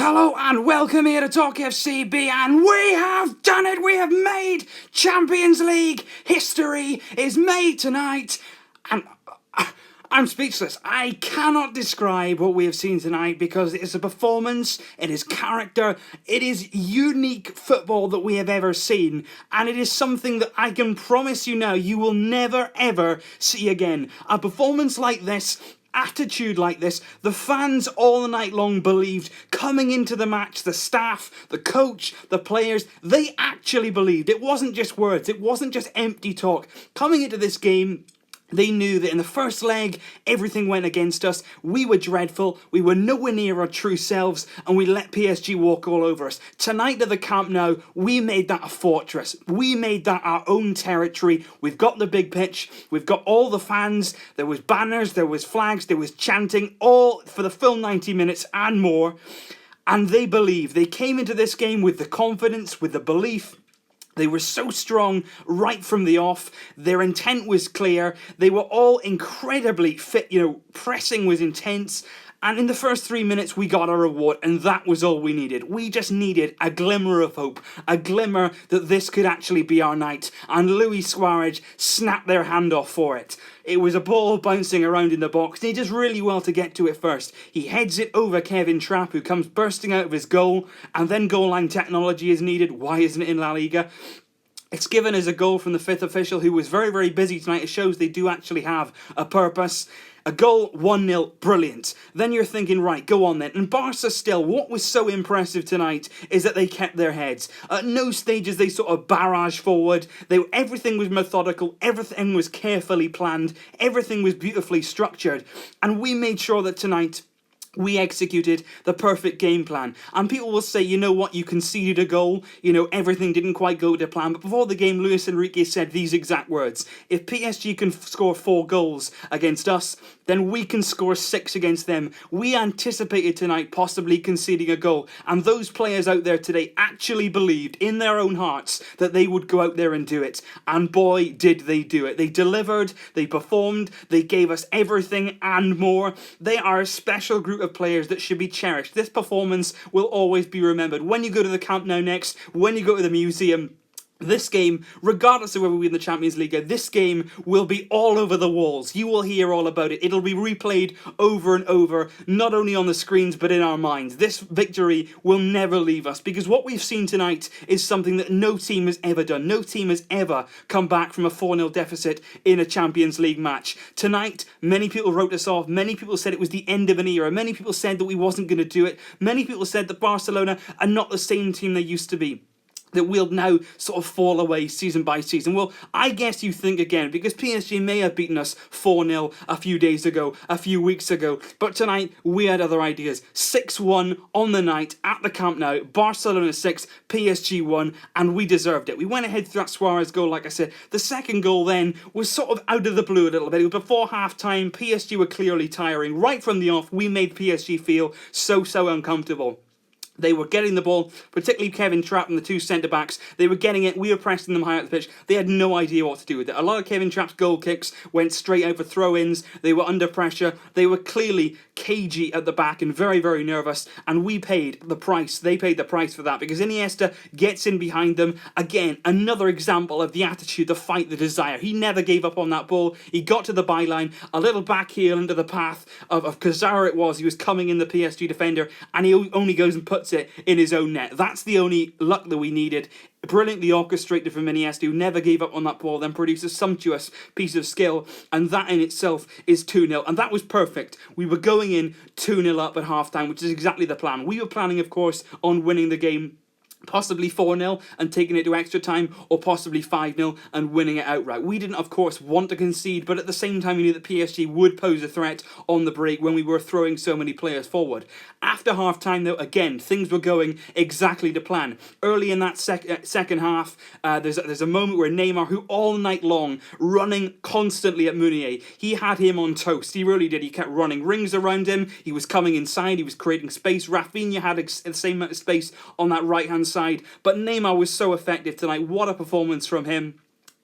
Hello and welcome here to Talk FCB, and we have done it! We have made Champions League! History is made tonight! And I'm speechless. I cannot describe what we have seen tonight because it is a performance, it is character, it is unique football that we have ever seen, and it is something that I can promise you now you will never ever see again. A performance like this, attitude like this, the fans all night long believed coming into the match, the staff, the coach, the players, they actually believed. It wasn't just words, it wasn't just empty talk. Coming into this game, they knew that in the first leg, everything went against us. We were dreadful, we were nowhere near our true selves, and we let PSG walk all over us. Tonight at the Camp Nou, we made that a fortress. We made that our own territory. We've got the big pitch, we've got all the fans, there was banners, there was flags, there was chanting, all for the full 90 minutes and more. And they believed. They came into this game with the confidence, with the belief. They were so strong right from the off. Their intent was clear. They were all incredibly fit. Pressing was intense. And in the first 3 minutes, we got our reward, and that was all we needed. We just needed a glimmer of hope, a glimmer that this could actually be our night. And Luis Suárez snapped their hand off for it. It was a ball bouncing around in the box, and he does really well to get to it first. He heads it over Kevin Trapp, who comes bursting out of his goal, and then goal line technology is needed. Why isn't it in La Liga? It's given as a goal from the fifth official, who was very, very busy tonight. It shows they do actually have a purpose. A goal, 1-0, brilliant. Then you're thinking, right, go on then. And Barca still, what was so impressive tonight is that they kept their heads. At no stages they sort of barrage forward. Everything was methodical, everything was carefully planned, everything was beautifully structured. And we made sure that tonight we executed the perfect game plan. And people will say, you know what, you conceded a goal, everything didn't quite go to plan. But before the game, Luis Enrique said these exact words: if PSG can score 4 goals against us, then we can score 6 against them. We anticipated tonight possibly conceding a goal, and those players out there today actually believed in their own hearts that they would go out there and do it. And boy, did they do it. They delivered, they performed, they gave us everything and more. They are a special group of players that should be cherished. This performance will always be remembered. When you go to the Camp Nou next, when you go to the museum, this game, regardless of whether we win the Champions League, this game will be all over the walls. You will hear all about it. It'll be replayed over and over, not only on the screens, but in our minds. This victory will never leave us, because what we've seen tonight is something that no team has ever done. No team has ever come back from a 4-0 deficit in a Champions League match. Tonight, many people wrote us off. Many people said it was the end of an era. Many people said that we wasn't going to do it. Many people said that Barcelona are not the same team they used to be, that will now sort of fall away season by season. Well, I guess you think again, because PSG may have beaten us 4-0 a few days ago, a few weeks ago, but tonight we had other ideas. 6-1 on the night at the Camp Nou, Barcelona 6, PSG 1, and we deserved it. We went ahead through that Suárez goal, like I said. The second goal then was sort of out of the blue a little bit. It was before half-time. PSG were clearly tiring. Right from the off, we made PSG feel so uncomfortable. They were getting the ball, particularly Kevin Trapp and the 2 centre-backs. They were getting it. We were pressing them high up the pitch. They had no idea what to do with it. A lot of Kevin Trapp's goal kicks went straight out for throw-ins. They were under pressure. They were clearly cagey at the back and very, very nervous. And we paid the price. They paid the price for that, because Iniesta gets in behind them. Again, another example of the attitude, the fight, the desire. He never gave up on that ball. He got to the byline, a little back heel into the path of Cazorla it was. He was coming in the PSG defender, and he only goes and puts it in his own net. That's the only luck that we needed. Brilliantly orchestrated from Iniesta, who never gave up on that ball, then produced a sumptuous piece of skill, and that in itself is 2-0, and that was perfect. We were going in 2-0 up at half-time, which is exactly the plan. We were planning, of course, on winning the game, possibly 4-0 and taking it to extra time, or possibly 5-0 and winning it outright. We didn't, of course, want to concede, but at the same time we knew that PSG would pose a threat on the break when we were throwing so many players forward. After half-time, though, again, things were going exactly to plan. Early in that second half, there's a moment where Neymar, who all night long, running constantly at Meunier, he had him on toast. He really did. He kept running rings around him. He was coming inside. He was creating space. Rafinha had the same amount of space on that right-hand side. But Neymar was so effective tonight. What a performance from him.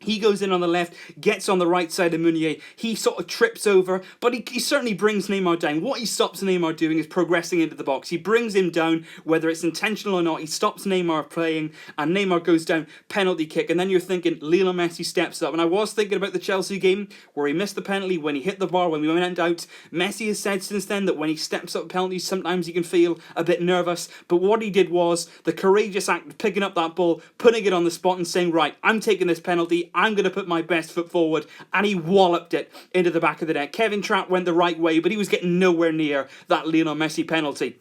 He goes in on the left, gets on the right side of Meunier. He sort of trips over, but he certainly brings Neymar down. What he stops Neymar doing is progressing into the box. He brings him down, whether it's intentional or not. He stops Neymar playing, and Neymar goes down, penalty kick. And then you're thinking, Lionel Messi steps up. And I was thinking about the Chelsea game, where he missed the penalty, when he hit the bar, when we went out. Messi has said since then that when he steps up penalties, sometimes he can feel a bit nervous. But what he did was the courageous act of picking up that ball, putting it on the spot and saying, right, I'm taking this penalty. I'm going to put my best foot forward, and he walloped it into the back of the net. Kevin Trapp went the right way, but he was getting nowhere near that Lionel Messi penalty.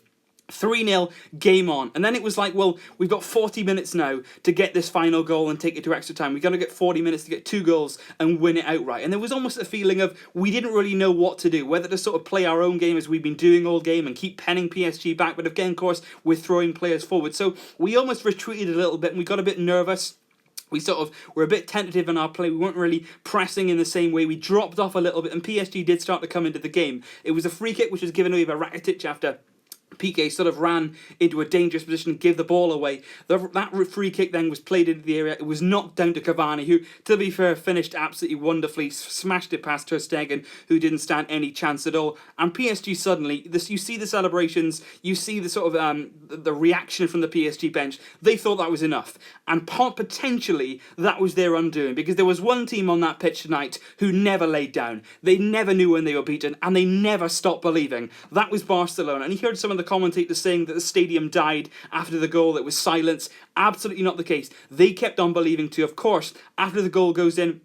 3-0, game on. And then it was like, well, we've got 40 minutes now to get this final goal and take it to extra time. We've got to get 40 minutes to get 2 goals and win it outright. And there was almost a feeling of we didn't really know what to do, whether to sort of play our own game as we've been doing all game and keep penning PSG back. But again, of course, we're throwing players forward. So we almost retreated a little bit and we got a bit nervous. We sort of were a bit tentative in our play. We weren't really pressing in the same way. We dropped off a little bit, and PSG did start to come into the game. It was a free kick which was given away by Rakitic after Piqué sort of ran into a dangerous position and gave the ball away. That free kick then was played into the area. It was knocked down to Cavani, who, to be fair, finished absolutely wonderfully, smashed it past Ter Stegen, who didn't stand any chance at all. And PSG suddenly, you see the celebrations, you see the sort of the reaction from the PSG bench. They thought that was enough. And potentially that was their undoing, because there was one team on that pitch tonight who never laid down. They never knew when they were beaten, and they never stopped believing. That was Barcelona. And you heard some of the commentators saying that the stadium died after the goal. It was silence. Absolutely not the case. They kept on believing too. Of course, after the goal goes in,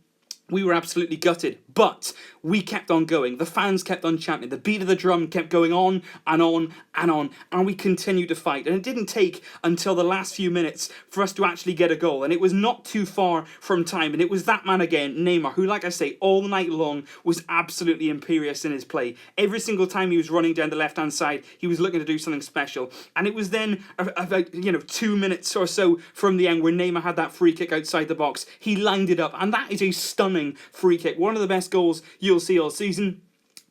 we were absolutely gutted, but we kept on going. The fans kept on chanting. The beat of the drum kept going on and on and on, and we continued to fight. And it didn't take until the last few minutes for us to actually get a goal, and it was not too far from time. And it was that man again, Neymar, who, like I say, all night long was absolutely imperious in his play. Every single time he was running down the left-hand side, he was looking to do something special. And it was then about 2 minutes or so from the end where Neymar had that free kick outside the box. He lined it up, and that is a stunning free kick. One of the best goals you'll see all season.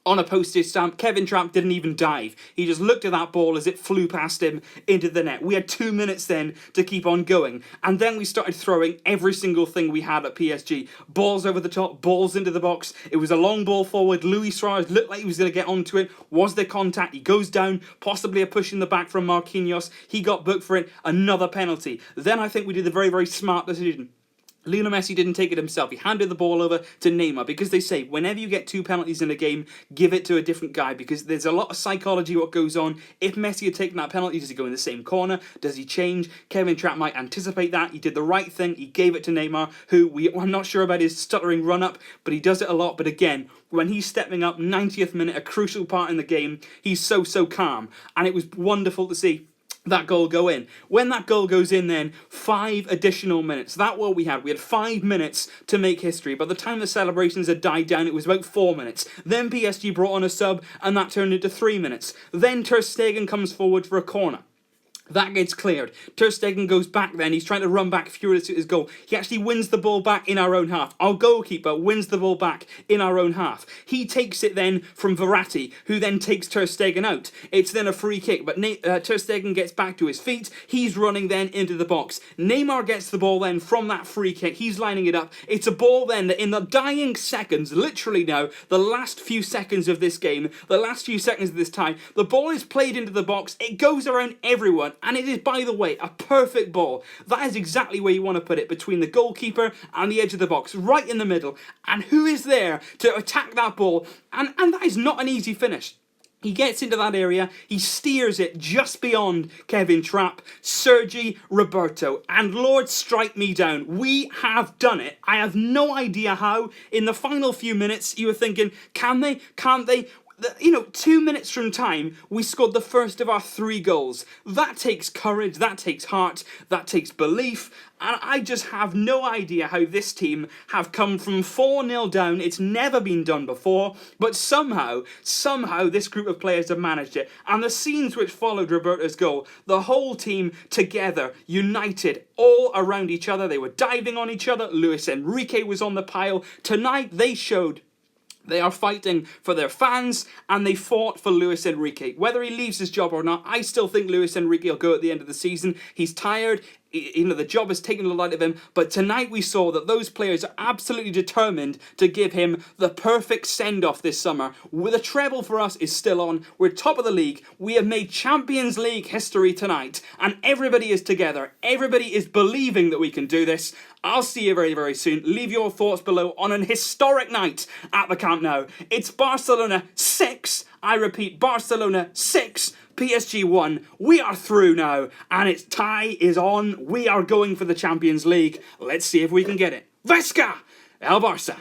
On a postage stamp. Kevin Trapp didn't even dive. He just looked at that ball as it flew past him into the net. We had 2 minutes then to keep on going. And then we started throwing every single thing we had at PSG. Balls over the top, balls into the box. It was a long ball forward. Luis Suárez looked like he was going to get onto it. Was there contact? He goes down. Possibly a push in the back from Marquinhos. He got booked for it. Another penalty. Then I think we did the very, very smart decision. Lionel Messi didn't take it himself. He handed the ball over to Neymar, because they say whenever you get 2 penalties in a game, give it to a different guy, because there's a lot of psychology what goes on. If Messi had taken that penalty, does he go in the same corner? Does he change? Kevin Trapp might anticipate that. He did the right thing. He gave it to Neymar, who I'm not sure about his stuttering run-up, but he does it a lot. But again, when he's stepping up, 90th minute, a crucial part in the game, he's so calm. And it was wonderful to see that goal go in. When that goal goes in then, 5 additional minutes. That's what we had. We had 5 minutes to make history. By the time the celebrations had died down, it was about 4 minutes. Then PSG brought on a sub, and that turned into 3 minutes. Then Ter Stegen comes forward for a corner. That gets cleared. Ter Stegen goes back then. He's trying to run back furious at his goal. He actually wins the ball back in our own half. Our goalkeeper wins the ball back in our own half. He takes it then from Verratti, who then takes Ter Stegen out. It's then a free kick, but Ter Stegen gets back to his feet. He's running then into the box. Neymar gets the ball then from that free kick. He's lining it up. It's a ball then that in the dying seconds, literally now, the last few seconds of this game, the last few seconds of this time, the ball is played into the box. It goes around everyone. And it is, by the way, a perfect ball. That is exactly where you want to put it, between the goalkeeper and the edge of the box, right in the middle. And who is there to attack that ball? And that is not an easy finish. He gets into that area, he steers it just beyond Kevin Trapp, SERGI ROBERTO, and Lord strike me down, we have done it. I have no idea how. In the final few minutes, you were thinking, can they, can't they? 2 minutes from time, we scored the first of our 3 goals. That takes courage, that takes heart, that takes belief, and I just have no idea how this team have come from 4-0 down. It's never been done before, but somehow this group of players have managed it. And the scenes which followed Roberto's goal, the whole team together, united, all around each other. They were diving on each other. Luis Enrique was on the pile. Tonight they showed they are fighting for their fans, and they fought for Luis Enrique. Whether he leaves his job or not, I still think Luis Enrique will go at the end of the season. He's tired. the job has taken the light of him, but tonight we saw that those players are absolutely determined to give him the perfect send-off this summer. The treble for us is still on. We're top of the league. We have made Champions League history tonight, and everybody is together. Everybody is believing that we can do this. I'll see you very, very soon. Leave your thoughts below on an historic night at the Camp Nou. It's Barcelona 6. I repeat, Barcelona 6. PSG 1, we are through now, and its tie is on. We are going for the Champions League. Let's see if we can get it. Vesca! El Barça!